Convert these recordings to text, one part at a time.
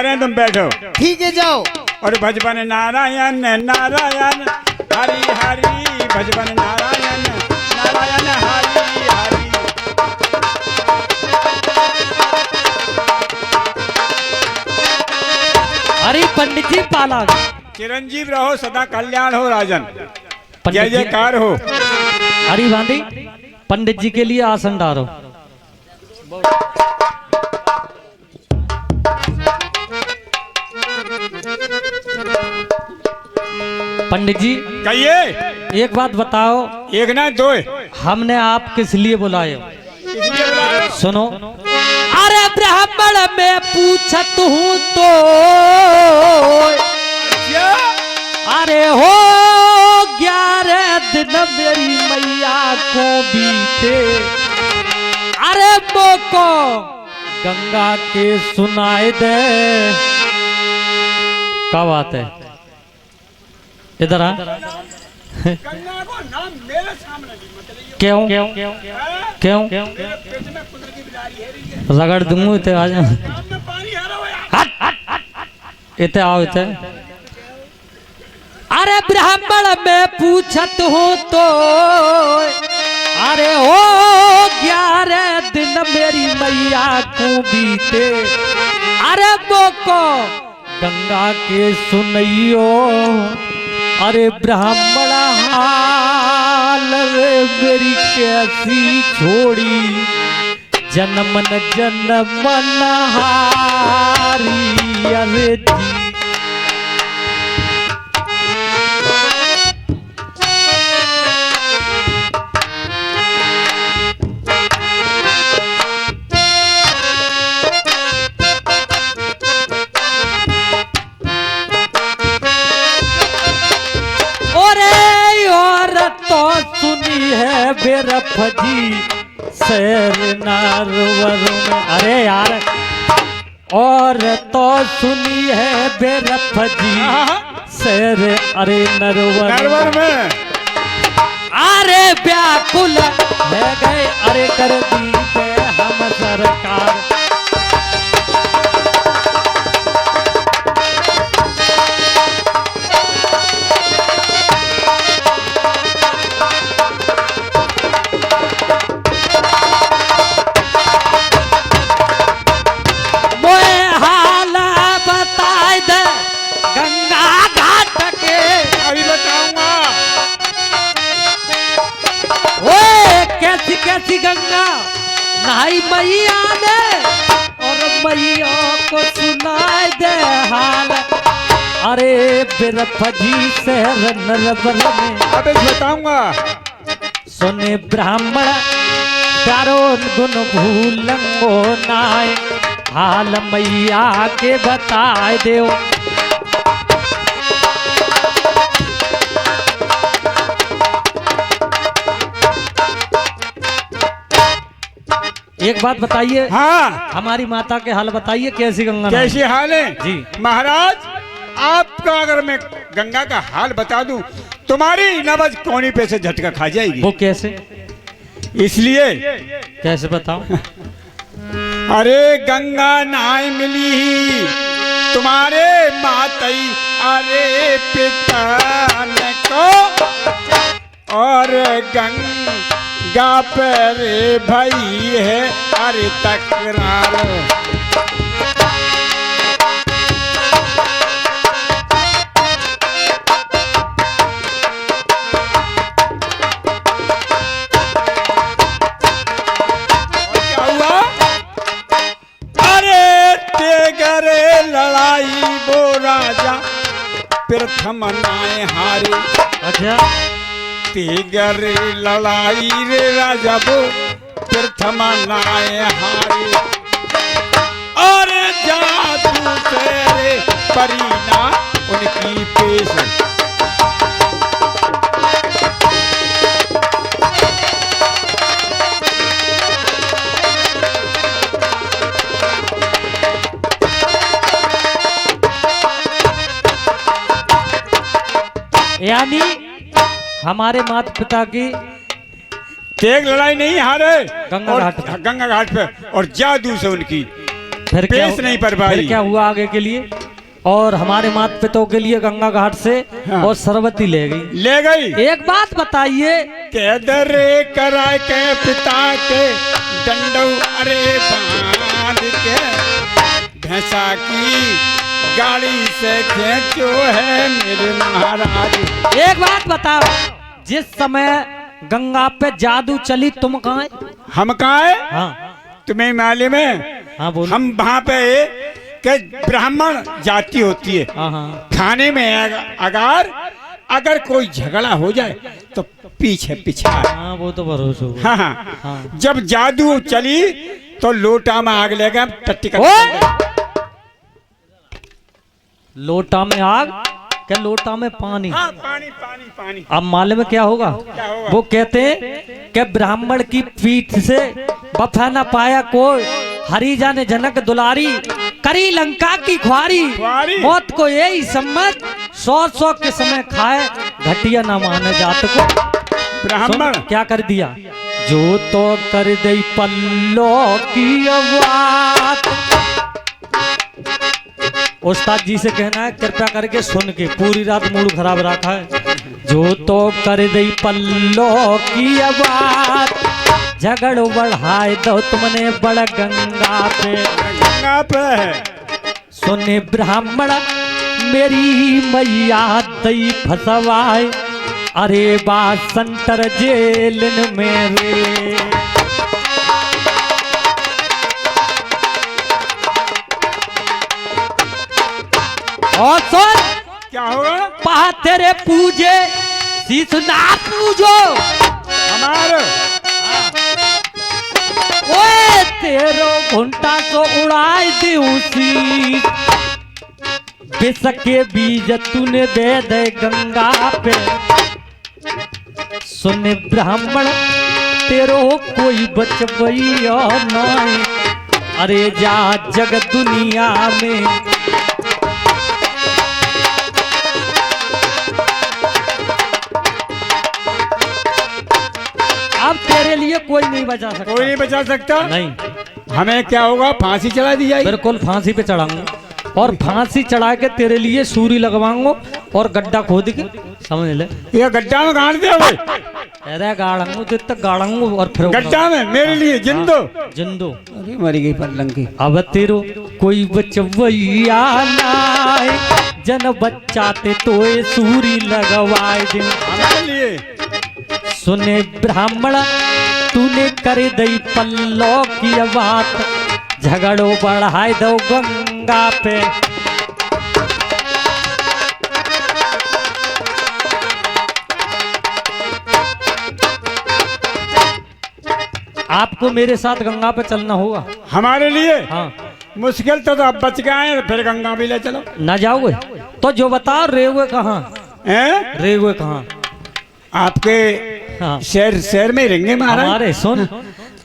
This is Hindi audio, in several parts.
रहे हैं, तुम बैठो। ठीक है जाओ। और भजबन नारायण नारायण हरि हरि, भजबन नारायण नारायण हरि हरि। अरे पंडित जी पाला चिरंजीव रहो, सदा कल्याण हो राजन, पंडित जय जी। जयकार हो। अरे बांधी पंडित जी के लिए आसन डालो। पंडित जी कहिए। एक बात बताओ, एक ना दो, हमने आप किस लिए बुलाए? इसलिए बुलाए। सुनो। अरे ब्राह्मण मैं पूछत हूँ तो, क्या? अरे हो 11 दिन मेरी मैया को बीते, अरे मोको गंगा के सुनाए दे। क्या बात है? इधर आ। गंगा को नाम मेरे सामने नहीं मत लियो। क्यों क्यों मेरे पेट में कुदरती बिलाड़ी है रही है। रगड़ दूंगा इतने आ जा। काम में पानी आ रहा हो यार। इतने आओ इतने। अरे ब्राह्मण मैं पूछत हूँ तो, अरे हो 11 दिन मेरी मैया को बीते, अरे मोको गंगा के सुनइयो। अरे ब्राह्मण हाल रे मेरी कैसी छोड़ी, जन्मन जन्मन हारी। अरे जी तो सुनी है बेरफजी शहर नारवर में। अरे यार, और तो सुनी है बेरफजी शहर अरे नरवर में। अरे व्याकुल है गए, अरे कर दी पे हम सरकार। कैसी गंगा नहाई मैया ने, और मैया को सुनाए दे हाल। अरे बेरफजी शहर नरवर में। अब बताऊंगा। सुने ब्राह्मण दारोन गुण भूलंगो नाय, हाल मैया के बताए दो। एक बात बताइए। हाँ, हमारी माता के हाल बताइए, कैसी गंगा? कैसी हाल है जी महाराज? आपका अगर मैं गंगा का हाल बता दूं, तुम्हारी नबज कोनी पे से झटका खा जाएगी। वो कैसे? इसलिए। कैसे बताओ? अरे गंगा नाय मिली ही तुम्हारे मातई, अरे पिता ने को, और गंगा पर भई है अरे तकरार। क्या हुआ? अरे तेगरे लड़ाई वो राजा प्रथम नाय हारे। अच्छा, तेगर लड़ाई रे राजा वो प्रथम नाय हारे, और जादू से परीना उनकी पेश। यानी हमारे माता पिता की तेग लड़ाई नहीं हारे गंगा और घाट पे। गंगा घाट पे, और जादू से उनकी पेश नहीं कर पाई। फिर क्या हुआ आगे के लिए? और हमारे माता पिता के लिए गंगा घाट से हाँ। और सरबती ले गई। ले गई। एक बात बताइए, के दरे कराए के पिता के डंडौ अरे बांध के भैंसा की गाड़ी से खेचो है मेरे महाराज। एक बात बताओ, जिस समय गंगा पे जादू चली तुम कहाँ? हम कहाँ है? हाँ तुम्हें मालूम है? हाँ बोलो। हम वहाँ पे के ब्राह्मण जाति होती है। हाँ हाँ खाने में अगर कोई झगड़ा हो जाए तो पीछे पीछा। हाँ वो तो भरोसा होगा। हाँ हाँ। हाँ। जब जादू चली तो लोटा में आग लेगा टट्टी का। लोटा में आग क्या लोटा में पानी? हाँ, पानी पानी पानी। अब मालूम में क्या होगा? क्या होगा? वो कहते हैं कि ब्राह्मण की पीठ से बफा न पाया कोई, हरिजा ने जनक दुलारी, करी लंका की ख्वारी, मौत को यही सम्मत, 100 के समय खाए, घटिया न माने जात को। ब्राह्मण क्या कर दिया? जो तो कर दई पल्लो की बात। उस्ताद जी से कहना है कृपया करके सुन के, पूरी रात मूड खराब रखा है। जो तो कर दई पल्लो की बात, झगड़ो बढ़ाए दो तुमने बड़ गंगा पे। गंगा पे है। सुने ब्राह्मण मेरी मैया दई फसवाए, अरे बात संतर जेलन में रे। और सुन क्या होगा? पहा तेरे पूजे शीश ना पूजो हमारे ओए तेरो घंटा को उड़ाए दे उसी, बेसके बीज तूने दे दे गंगा पे। सुन ब्राह्मण तेरो कोई बचबैया नहीं, अरे जा जग दुनिया में। अब तेरे लिए कोई नहीं बचा सकता। कोई नहीं बचा सकता। नहीं, हमें क्या होगा? फांसी चढ़ा दी जाएगी। बिल्कुल फांसी पे चढ़ाऊंगा, और फांसी चढ़ा के तेरे लिए सूरी लगवाऊंगा और गड्ढा खोद के, समझ ले, ये गड्ढा में गाड़ दे। अरे गाड़ूंगा तो इतना गाड़ूंगा और फिर गड्ढा में मेरे लिए जिंदो। जिंदो। अरे मरी गई पलंगी। अब तेरो कोई बचवैया नाय, जन बच्चाते तोए सूरी लगवाए दिन। हमारे लिए सुने ब्राह्मण तूने कर दई पल्लो की बात, झगड़ो बढ़ाए दो गंगा पे। आपको मेरे साथ गंगा पे चलना होगा। हमारे लिए हाँ। मुश्किल तो अब बच गए, फिर गंगा भी ले चलो। ना जाओगे तो जो बताओ, रेवे कहाँ? हैं? रेवे कहाँ? आपके हाँ। शहर में रहेंगे महाराज। हमारे सुन,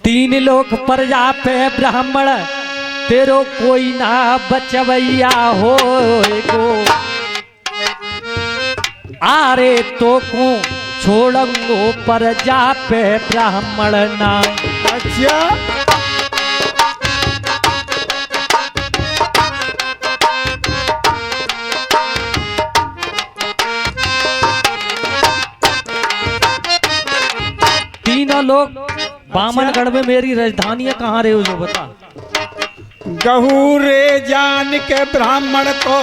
3 लोक प्रजा पे ब्राह्मण, तेरो कोई ना बचवैया हो गो। आरे तो को छोड़ंगो प्रजा पे ब्राह्मण ना। अच्छा, तीनों लोग बामनगढ़ में मेरी राजधानी है, कहाँ रहे हो जो बता। गहू रे जान के ब्राह्मण को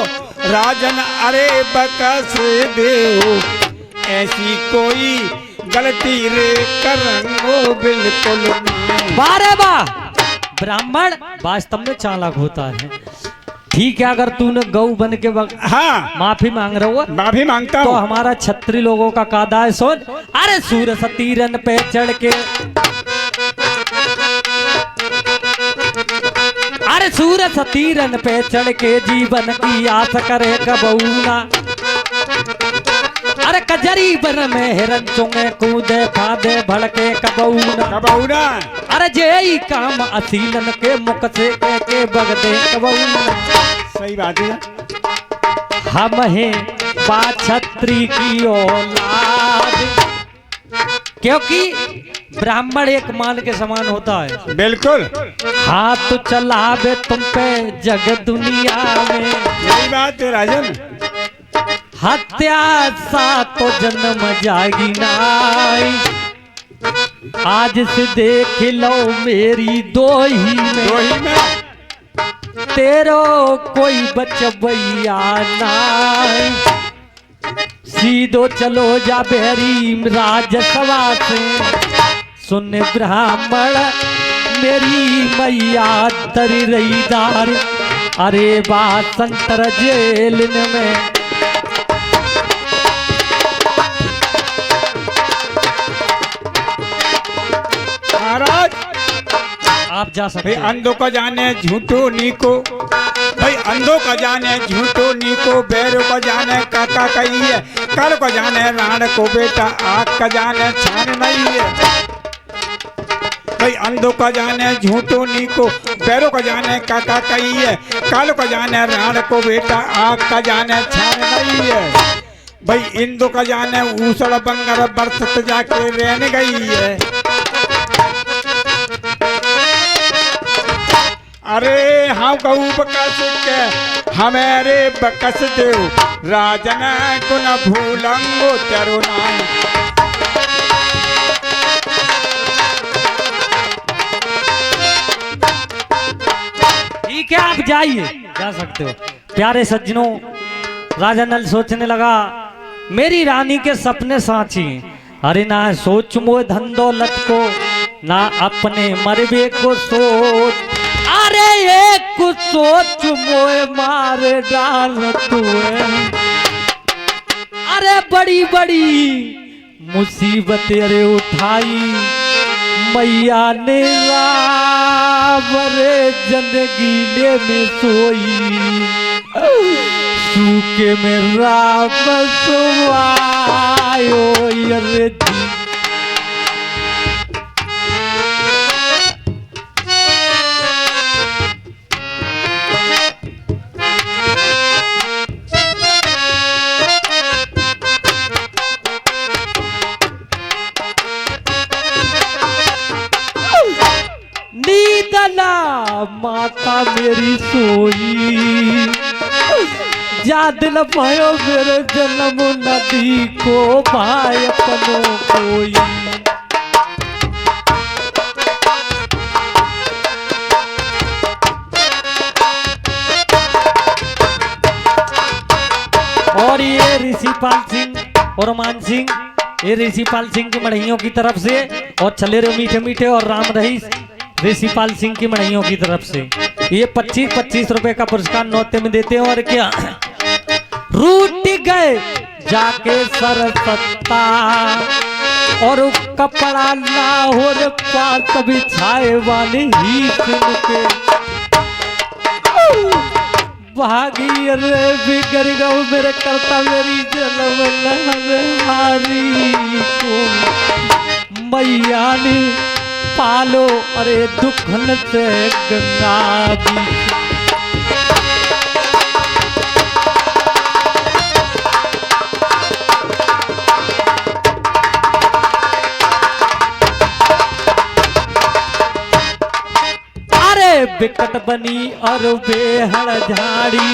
राजन अरे बकस दे, ऐसी कोई गलती रे करेंगो बिल्कुल नहीं। बारे वाह, ब्राह्मण वास्तव में चालाक होता है। ठीक है, अगर तूने गौ बन के हाँ माफी मांग रहा हो, माफी मांगता तो हूँ। हमारा छत्री लोगों का कादा है। सुन, अरे सूर सतीरन पे चढ़ के, अरे सूर सतीरन पे चढ़ के जीवन की आस करे कबूना। अरे कजरी बन में हिरन चुंगे कूदे फादे भड़के कबूना। कबूना। अरे जेई काम असीलन के मुख से के बगदे कबूना। सही बात है। हम हैं बाछत्री की औलाद, क्योंकि ब्राह्मण एक मान के समान होता है। बिल्कुल हाथ चलावे तुम पे जग दुनिया में, यही बात है राजन। हत्या सा तो जन्म जागी नाई, आज से देख लो मेरी दोही में, तेरो कोई बचबैया नाई। सीधो चलो जा बेरी राजसभा से, सुन ब्राह्मण मेरी मैया तरी रही दार, अरे बात संतर जेल में। महाराज आप जा सकते भाई अंधों का जाने झूठो नीको, भाई अंधों का जाने झूठो नीको, बैरों का जाने काका कही है, कल को जाने राण को बेटा, आग का जाने छान नहीं है। भाई अंधों का जाने झूठो नीको, बैरों का जाने काका कही है, कल को जाने राण को बेटा, आग का जाने छान नहीं है। भाई इंदो का जाने ऊसड़ बंगर बरसत जाके रहने गई है। अरे हाँ कहू बकस के हमारे बकस दो, राजन को न भूलंगो तेरो नाम। ठीक है आप जाइए, जा सकते हो। प्यारे सज्जनों, राजा नल सोचने लगा मेरी रानी के सपने साची, अरे ना सोच मोए धन दौलत को, ना अपने मरबे को सोच, अरे एक सोच मोए मार डाल तुए। अरे बड़ी बड़ी मुसीबत अरे उठाई मैया ने, रावरे जिंदगी में सोई, सूखे में राम सुवायो अरे जी। नीदला माता मेरी सोई, याद न पायो मेरे जन्म नदी को, भाई अपनों कोई। और ये ऋषिपाल सिंह और मान सिंह, ये ऋषिपाल सिंह की मढ़इयों की तरफ से, और चले रहे मीठे मीठे और राम रहीस ऋषिपाल सिंह की मढ़इयों की तरफ से ये 25-25 रुपए का पुरस्कार नौते में देते हैं। और क्या रूट गए जाके सरसत्ता, और कपड़ा ना हो रे पास बिछाए वाले ही सुनके, भागी रे बिगड़ गऊ मेरे करता मेरी जन्म हारी को, मैया ने पालो अरे दुखन से गंगा भी। अरे बिकट बनी और बेहड़ झाड़ी,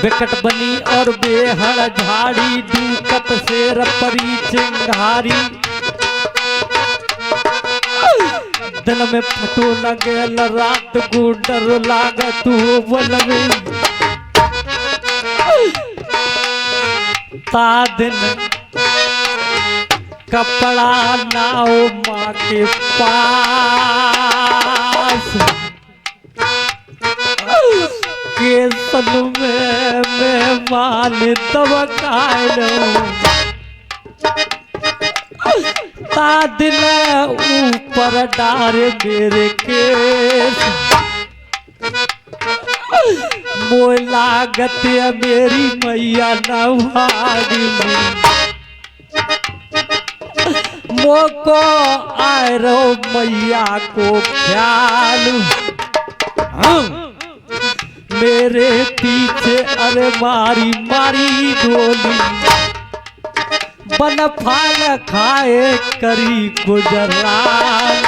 विकट बनी और बेहड़ झाड़ी, दूकत शेर परी चिंगारी, दिन में फटो लगे रात को डर लागत बल में, ता दिन कपड़ा नाओ माँ के पास, केसन में मेहमान तबकाए ता दिल ऊपर डार मेरे केस, मोय लागत मेरी मैया नवारी में, मोको आए रो मैया को ख्याल, मेरे पीछे अरे मारी मारी डोली, बन फाल खाए करी गुजरान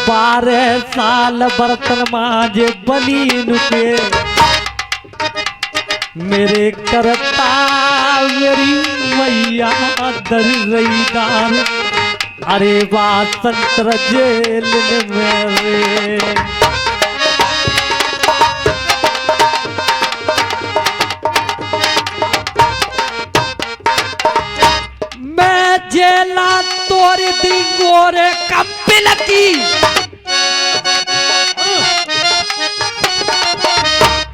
12 साल बर्तन मांजे बनी नुके मेरे करता मेरी मैया दर रईदार अरे वासंत जेल मेरे मैं जेला तोर दी गोरे कंपिल की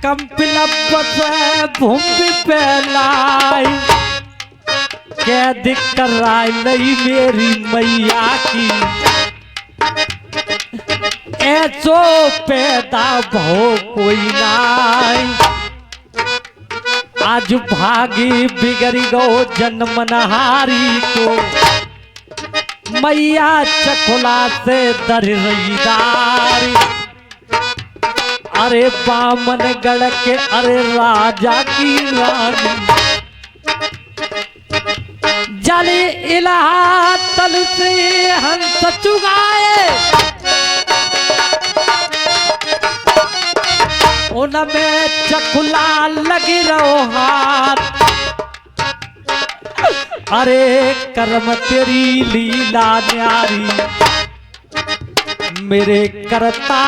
कंपिल बसे भूमि पे लाई कैद कराई नहीं मेरी मैया की ऐसो पैदा भो कोई नाई आज भागी बिगड़ी गो जन्म नहारी को मैया चकुला से दर रईदारी अरे बामन गढ़ के अरे राजा की रानी जली इलाहा तल से हंस चुगाए उनमें चकुला लगी रहो हाथ अरे कर्म तेरी लीला न्यारी मेरे करता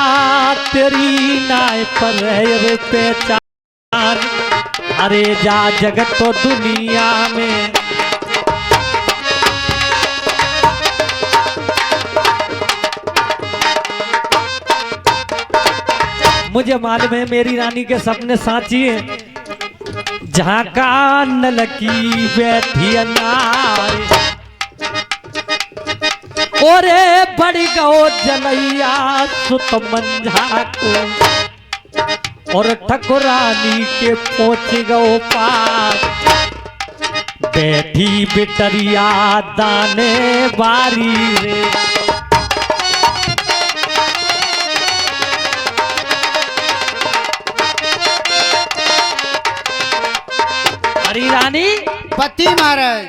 तेरी नाय पर है रे पहचान अरे जा जगत तो दुनिया में मुझे मालूम है मेरी रानी के सपने साची है जहाँ का नलकी बैठी अनार ओरे बड़ी गो जलैया सुत मंझा को और ठकुरानी के पहुंच गो पास बैठी बिटरिया दाने बारी रे हरी रानी पति महाराज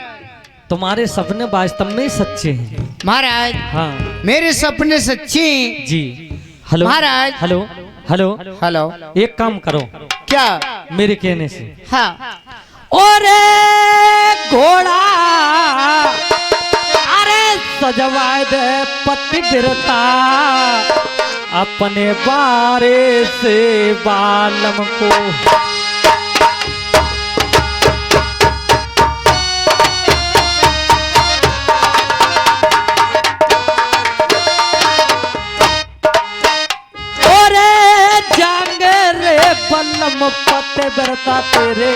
तुम्हारे सपने वास्तव में सच्चे हैं महाराज। हाँ मेरे सपने सच्चे जी। हेलो महाराज। हेलो हेलो हेलो एक काम करो क्या मेरे कहने से हाँ ओरे घोड़ा अरे सजवाए दे पति बिरता अपने बारे से बालम को बल्लम पते बरता तेरे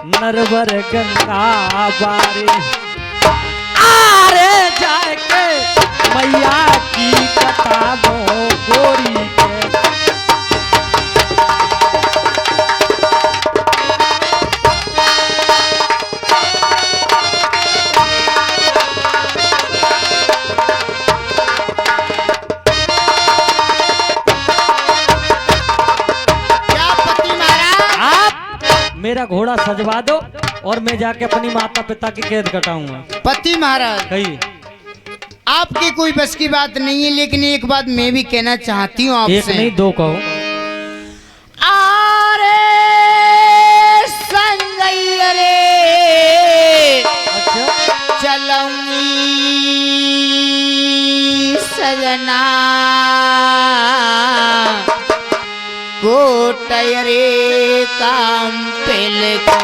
नरवर गंगा बारे आरे जाए के मैया की कथा दो गोरी के मेरा घोड़ा सजवा दो और मैं जाके अपनी माता पिता की कैद कटाऊंगा। पति महाराज कही आपकी कोई बस की बात नहीं है, लेकिन एक बात मैं भी कहना चाहती हूँ आपसे। एक नहीं दो कहो। आरे संगैया रे अच्छा चलूंगी सजना कोटयरे काम पेल को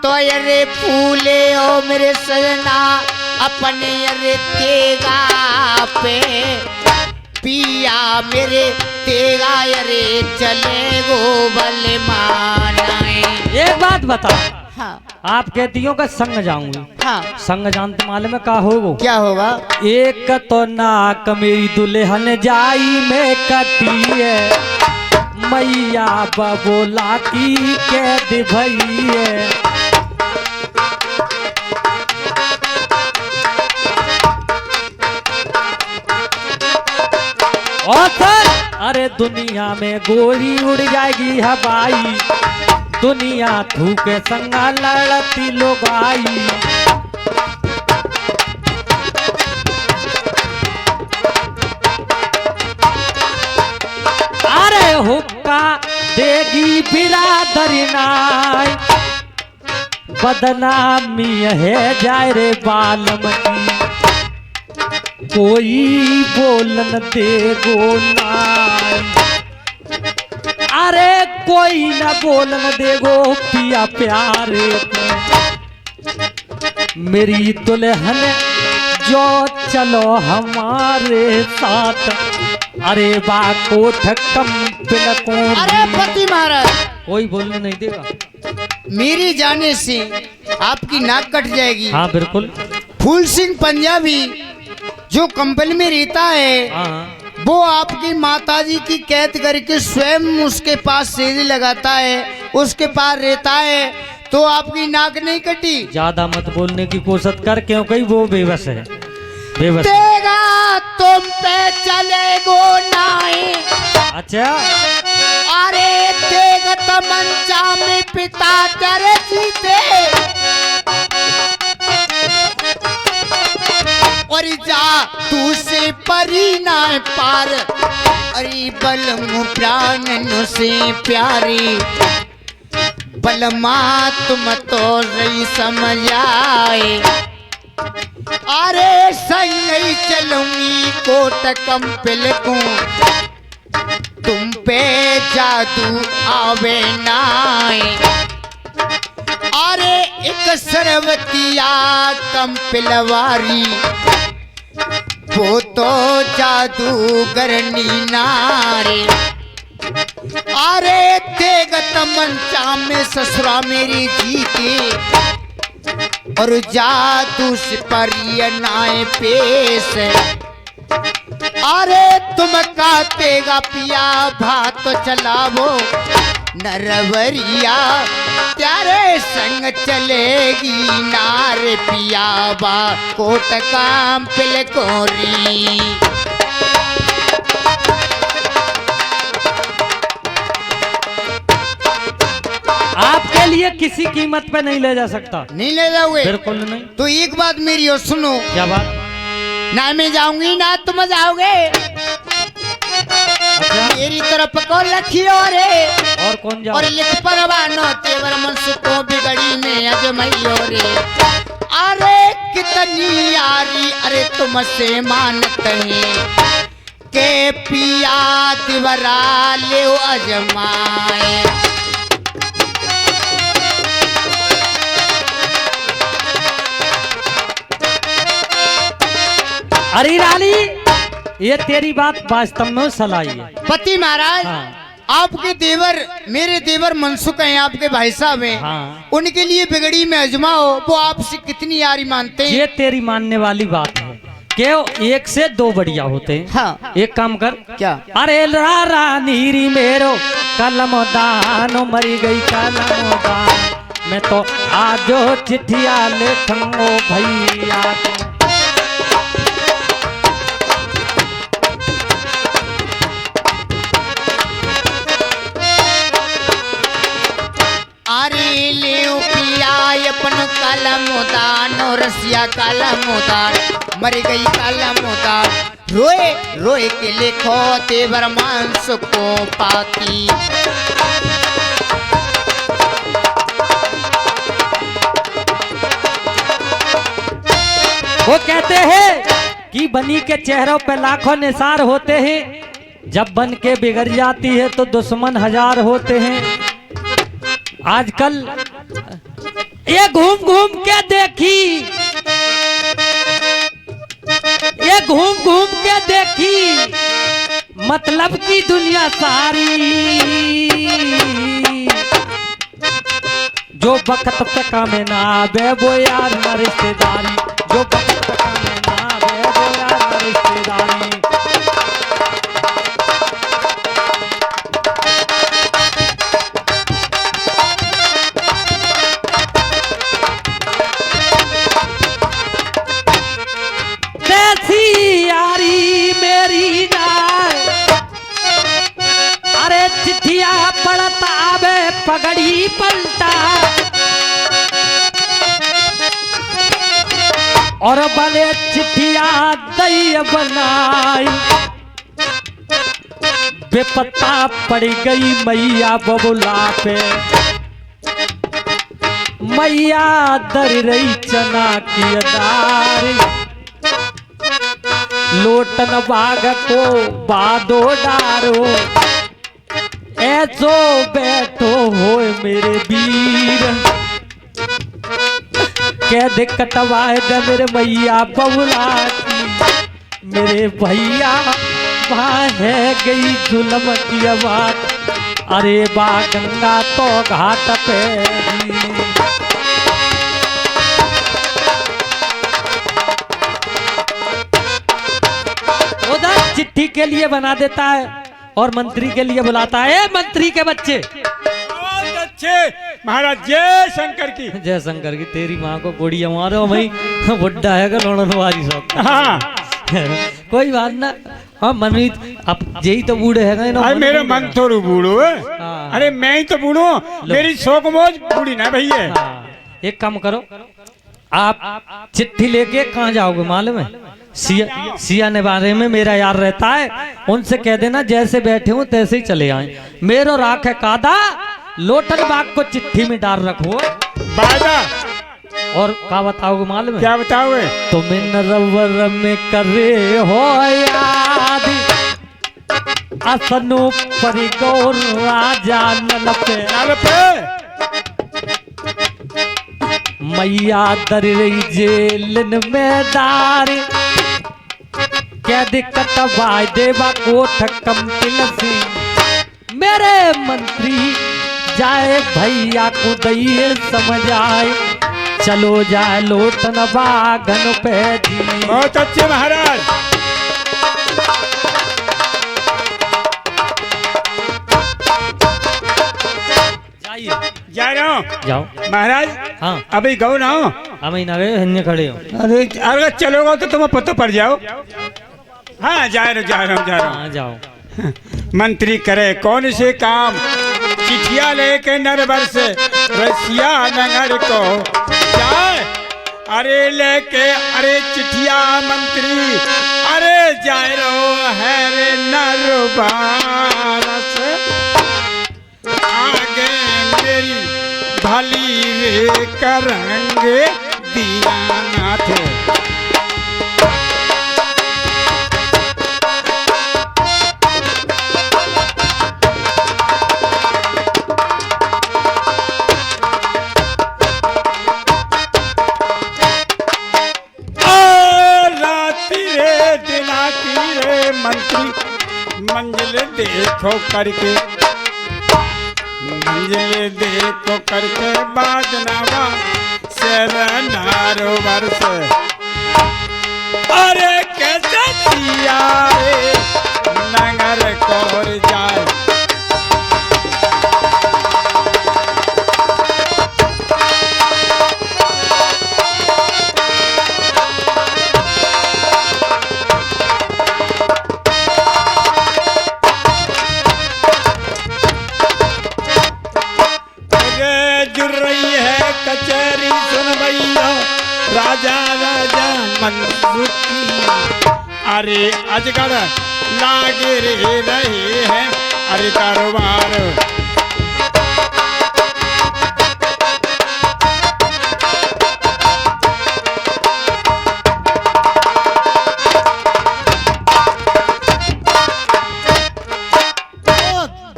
तो अरे फूले ओ मेरे सजना अपने अरे तेगा पे पिया मेरे तेगा रे चले गो बल मानाए। एक बात बता, हाँ आप कहती हो कि संग जाऊंगी, हाँ संग जानते मालूम में का होगो? क्या होगा? एक तो नाक मेरी दुल्हन जाई में कटी है, मैया बबोला की कैद भई है। और सर, अरे दुनिया में गोली उड़ जाएगी हवाई, दुनिया थूके संगा लड़ती लोग आई। अरे हुक्का देगी बिरादरी नाई, बदनामी है जाए रे बालम की, कोई बोलन देगो नाई। अरे कोई न बोलन देगो पिया प्यारे को, मेरी दुल्हन जो चलो हमारे साथ, अरे बा कोठ कम पिलकों। अरे पति महाराज, कोई बोलने नहीं देगा, मेरे जाने से आपकी नाक कट जाएगी। हाँ बिल्कुल। फूल सिंह पंजाबी जो कंपनी में रहता है, हाँ वो आपकी माताजी की कैद करके स्वयं उसके पास सेज लगाता है, उसके पास रहता है, तो आपकी नाक नहीं कटी। ज्यादा मत बोलने की कोशिश कर, क्योंकि वो बेबस है, बेबस है। तेगा तुम पे चलेगो नाई। अच्छा, अरे तेग तमंचा में पिता तेरे जीते, और जा तू से परी ना पार, अरे बलम प्राण से प्यारी, बलमा तुम तो रही समझ आए। अरे संग ही चलूंगी कोट कंपिल को, तुम पे जादू आवे नाए। अरे एक सरवतिया कंपिलवारी, वो तो जादूगरनी नारे। अरे तेगत मंचा में ससुरा मेरी जीती, और जादू सिपरिय नाए पेश। अरे तुम कातेगा पिया भात चलावो, नरवरिया त्यारे संग चलेगी नार पिया बा कोट काम पिल कोरी। आपके लिए किसी कीमत पे नहीं ले जा सकता। नहीं ले जाओगे? बिल्कुल नहीं। तो एक बात मेरी और सुनो। क्या बात? ना मैं जाऊंगी ना तुम जाओगे। अच्छा, मेरी तरफ को लखियो रे, और कौन जाओ? और लिख परवानो तेवर मनसु को बिगड़ी में अजमैयो रे। अरे कितनी यारी अरे तुमसे मानत है, के पिया दिवरा ले अजमाए। अरे रानी, ये तेरी बात वास्तव में सलाई है। पति महाराज, हाँ। आपके देवर मेरे देवर मनसुख हैं, आपके भाई साहब हैं। हाँ। उनके लिए बिगड़ी में अजमाओ, वो आपसे कितनी यारी मानते हैं। ये तेरी मानने वाली बात है कि एक से दो बढ़िया होते हैं। हाँ। एक काम कर। क्या? अरे रानी री मेरो कलम दानो मरी गई कलम दान, मैं तो आजो चिट्ठिया लिखूंगो भैया। अरे ले पिया अपन कलम दान, रसिया कलम दान, मर गई कलम दान। रोए रोए के लिखो तेवर मांस को पाती। वो कहते हैं कि बनी के चेहरों पे लाखों निसार होते हैं, जब बन के बिगड़ जाती है तो दुश्मन हजार होते हैं। आजकल ये घूम घूम के देखी, ये घूम घूम के देखी मतलब की दुनिया सारी, जो वक्त पे कामे ना आवे वो यार न रिश्तेदारी, जो वक्त पे कामे ना आवे वो यार न रिश्तेदारी। कैसी यारी मेरी जाए, अरे चिट्ठिया पढ़ता आवे पगड़ी पलटा, और बने चिट्ठिया दई बनाई, बेपत्ता पड़ गई मैया बबुला पे, मैया दर रही चना की अदारी, लोटन बाग को बादो डारो, ऐसो बैठो हो मेरे वीर, कह दे कटवाए दे मेरे मैया बबुला की, मेरे भैया वहाँ है गई जुल्म की आवाज, अरे बा गंगा तो घाट पे जी। चिट्ठी के लिए बना देता है और मंत्री के लिए बुलाता है, ए मंत्री के बच्चे। बहुत अच्छे महाराज, जय शंकर की। जय शंकर की तेरी माँ को बुढ़िया मारो भाई, बुढ़ा है लोड़नवारी सब। हाँ कोई बात ना। हाँ मनमीत, अब यही तो बूढ़े है ना। अरे मेरे मन थोड़ू बूढ़ो है। हाँ। अरे मैं ही तो बूढ़ो, मेरी शौक मौज बूढ़ी ना भैया। हाँ। एक काम करो, आप चिट्ठी लेके कहाँ जाओगे मालूम है? सिया ने बारे में मेरा यार रहता है, उनसे कह देना जैसे बैठे हो तैसे ही चले आए। मेरो राख है कादा, लोटन बाग को चिट्ठी में डाल रखो। बाजा और क्या बताओगे मालूम है? क्या बताओगे? तुम नरवर में करे हो याद, असनु परिगौर राजा नल पे, मैया दर रही जेलन में दार, क्या दिक्कत भाई देवा कोठ कम तिलसी, मेरे मंत्री जाए भैया को दइए समझ आए, चलो जाए लोटन बागन पे जी। बहुत अच्छे महाराज। जा रहा हूँ। जाओ महाराज। हाँ अभी गौ ना हो, हम ही ना गए, हिन्ने खड़े हो। अरे अगर चलोगे तो तुम्हें पता पड़ जाओ। हाँ जा रहा हूँ। हाँ जाओ। मंत्री करे कौन से काम, चिट्ठिया लेके नरबर से रसिया नगर को जाए, अरे लेके अरे चिट्ठिया मंत्री, अरे जाए रहो है रे नरबार से, आगे मेरी भली रे करेंगे दीनानाथ। मंत्री मंजिल देखो करके, मंजिल देखो करके बाद नवा शेर नारो वर्ष, अरे कैसे सिया रे नगर कोर जाए, कचहरी सुन भैया राजा राजा मनसुखी, अरे अजगर लागे रहे हैं अरे कारोबार,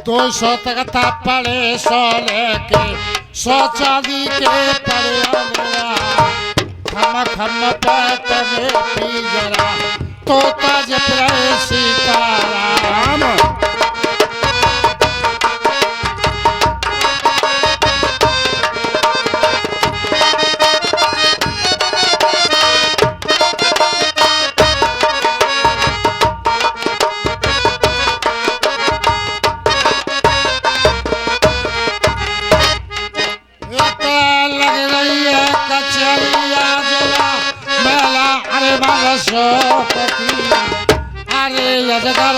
दो सौ तख्ता पड़े 100 लेके 100 चांदी के पड़े, खम खम पैत में पी जरा तो ताज सीताराम। पशुपति अरे अजगर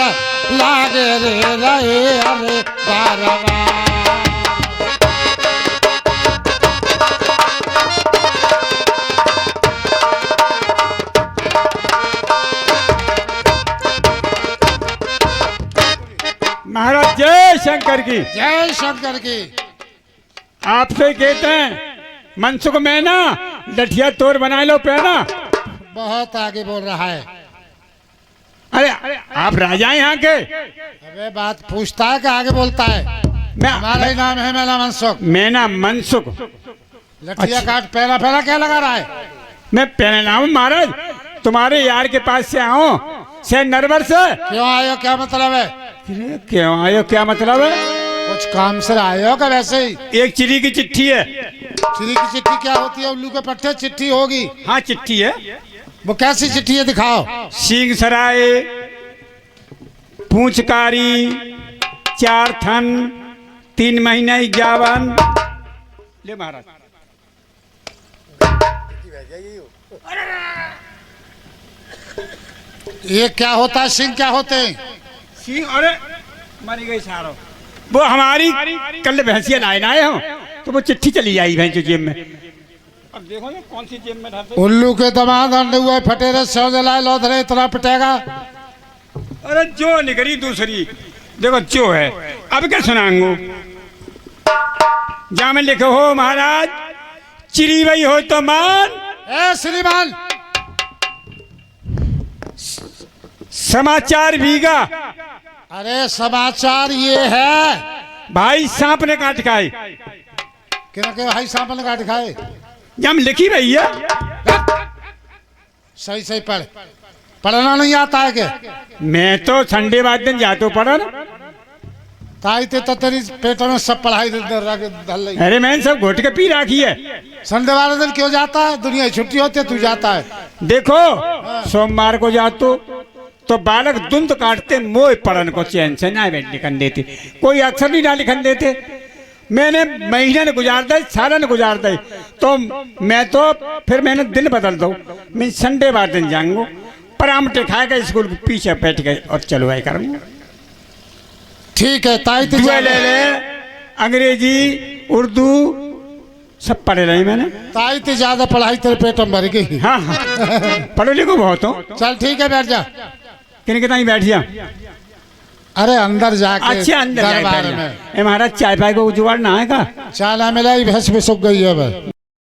लागे रे रहे अरे बारवा महाराज जय शंकर की। जय शंकर की। आपसे कहते हैं मनसुख में ना लठिया तोर बना लो पहना। बहुत आगे बोल रहा है। अरे आप राजा यहाँ के। अबे बात पूछता है कि आगे बोलता है। हमारा ही नाम है मेला मनसुख। मैना मनसुख। लठिया काट पहला पहला क्या लगा रहा है? मैं पहले हूँ महाराज, तुम्हारे यार के पास से आऊं से नरवर से। क्यों आयो, क्या मतलब है? अरे क्यों आयो, क्या मतलब है? कुछ काम से आयो का वैसे ही? एक चिड़ी की चिट्ठी है। चिड़ी की चिट्ठी क्या होती है? उल्लू के पट्टे चिट्ठी होगी। हाँ चिट्ठी है। वो कैसी चिट्ठी है, दिखाओ। सींग सराय, पूंछकारी, 4 थन, 3 महीना 51। ले महाराज। ये क्या होता है? सिंह क्या होते हैं? सिंह, अरे मरी गई सारो। वो हमारी कल भैंसिया लाए ना आए हो तो वो चिट्ठी चली आई भैंस जेब में। अब देखो ना कौन सी जेब में डालते। उल्लू के दमाद अंडे हुए फटेरे सौ जलाए लौधरे इतना पिटेगा। अरे जो निकली दूसरी देखो जो है। अब क्या सुनाऊंगू? जा में लिखो हो महाराज, चिड़ी भाई हो तो मान। ए श्रीमान, समाचार भीगा। अरे समाचार ये है भाई सांप ने काट खाए। क्योंकि भाई सांप ने काट खाए। जम लिखी भैया। सही सही पढ़। पढ़ना नहीं आता है क्या? मैं तो संडे बाद दिन जातो पढ़न। ताई ते तो तेरी पेट में सब पढ़ाई धल रही। अरे मैंने सब घोट के पी रखी है। संडे वाले दिन क्यों जाता है? दुनिया की छुट्टी होती है, तू जाता है। देखो सोमवार को जातो तो बालक दुंद काटते मोह पढ़न को चैन से ना लिखन देते, कोई अक्षर नहीं ना लिखन देते। मैंने महीने ने गुजार दे, साल ने गुजार दे, तो मैं तो फिर मैंने दिन बदल दो। मैं संडे बाद दिन जाऊंगा, परामटे खाएगा स्कूल के पीछे बैठ गए और चलो आई करूँगा। ठीक है ताई तो दुआ ले ले, अंग्रेजी उर्दू सब पढ़े रही मैंने। ताई तो ज्यादा पढ़ाई तेरे पेट में भर गई। हाँ हाँ पढ़ो लिखो बहुत हो। चल ठीक है, बैठ जा। किन कितना ही बैठ जा। अरे अंदर जाके अच्छा अंदर दरबार में महाराज चाय पाई को जुगाड़ ना है का? चाला मिलाई भैंस भी सूख गई है।